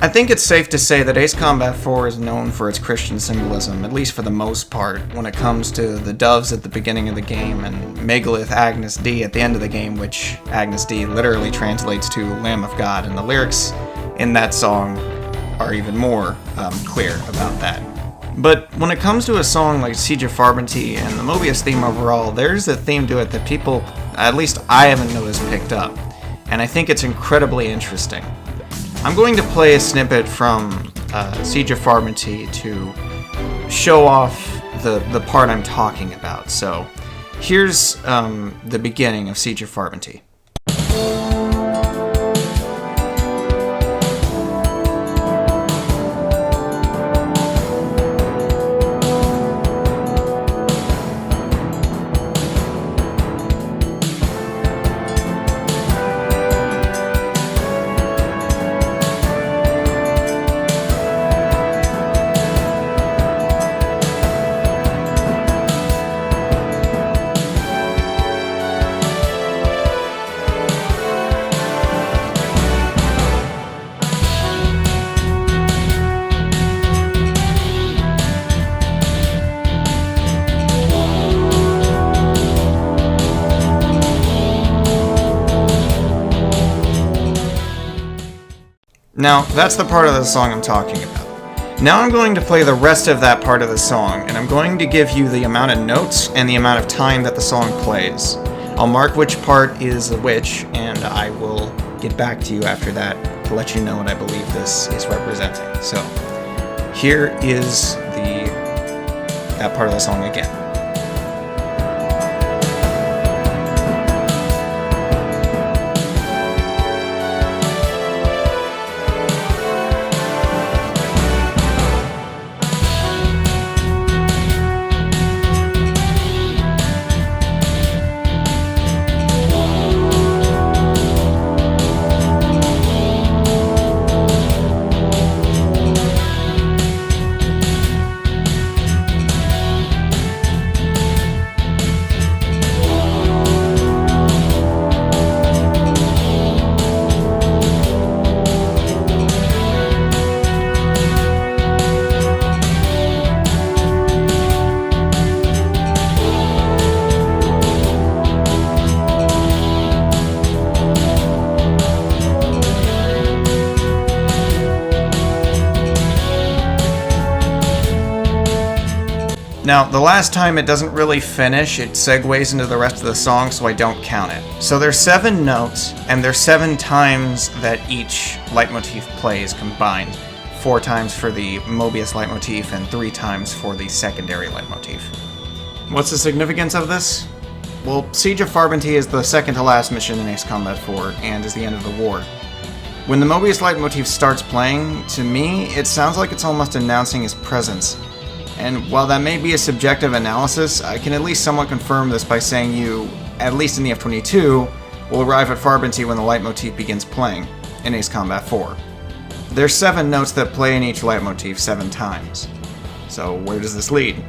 I think it's safe to say that Ace Combat 4 is known for its Christian symbolism, at least for the most part, when it comes to the doves at the beginning of the game and Megalith Agnes D at the end of the game, which Agnes D literally translates to Lamb of God, and the lyrics in that song are even more clear about that. But when it comes to a song like Siege of Farbanti and the Mobius theme overall, there's a theme to it that people, at least I haven't noticed, picked up, and I think it's incredibly interesting. I'm going to play a snippet from Siege of Farbanti to show off the part I'm talking about. So here's the beginning of Siege of Farbanti. Now, that's the part of the song I'm talking about. Now I'm going to play the rest of that part of the song, and I'm going to give you the amount of notes and the amount of time that the song plays. I'll mark which part is which, and I will get back to you after that to let you know what I believe this is representing. So, here is that part of the song again. Now, the last time it doesn't really finish, it segues into the rest of the song, so I don't count it. So there's 7 notes, and there's 7 times that each leitmotif plays combined. 4 times for the Mobius leitmotif, and 3 times for the secondary leitmotif. What's the significance of this? Well, Siege of Farbanti is the second to last mission in Ace Combat 4, and is the end of the war. When the Mobius leitmotif starts playing, to me, it sounds like it's almost announcing his presence. And while that may be a subjective analysis, I can at least somewhat confirm this by saying you, at least in the F-22, will arrive at Farbanti when the leitmotif begins playing, in Ace Combat 4. There's 7 notes that play in each leitmotif 7 times. So where does this lead?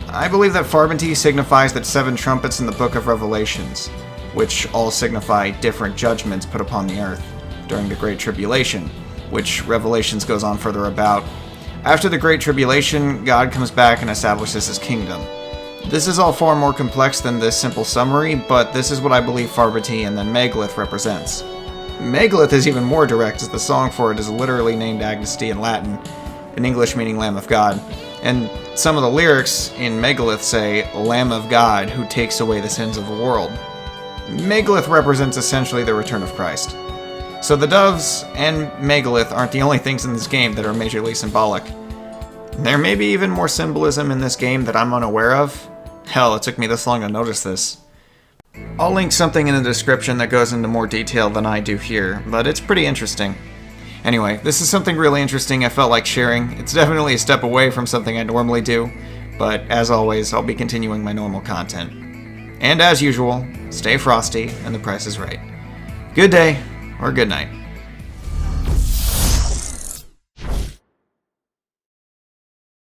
I believe that Farbanti signifies the 7 trumpets in the Book of Revelations, which all signify different judgments put upon the earth during the Great Tribulation, which Revelations goes on further about. After the Great Tribulation, God comes back and establishes his kingdom. This is all far more complex than this simple summary, but this is what I believe Farbanti and then Megalith represents. Megalith is even more direct, as the song for it is literally named Agnes D in Latin, in English meaning Lamb of God, and some of the lyrics in Megalith say, Lamb of God who takes away the sins of the world. Megalith represents essentially the return of Christ. So the doves and Megalith aren't the only things in this game that are majorly symbolic. There may be even more symbolism in this game that I'm unaware of. Hell, it took me this long to notice this. I'll link something in the description that goes into more detail than I do here, but it's pretty interesting. Anyway, this is something really interesting I felt like sharing. It's definitely a step away from something I normally do, but as always, I'll be continuing my normal content. And as usual, stay frosty and the price is right. Good day, or good night.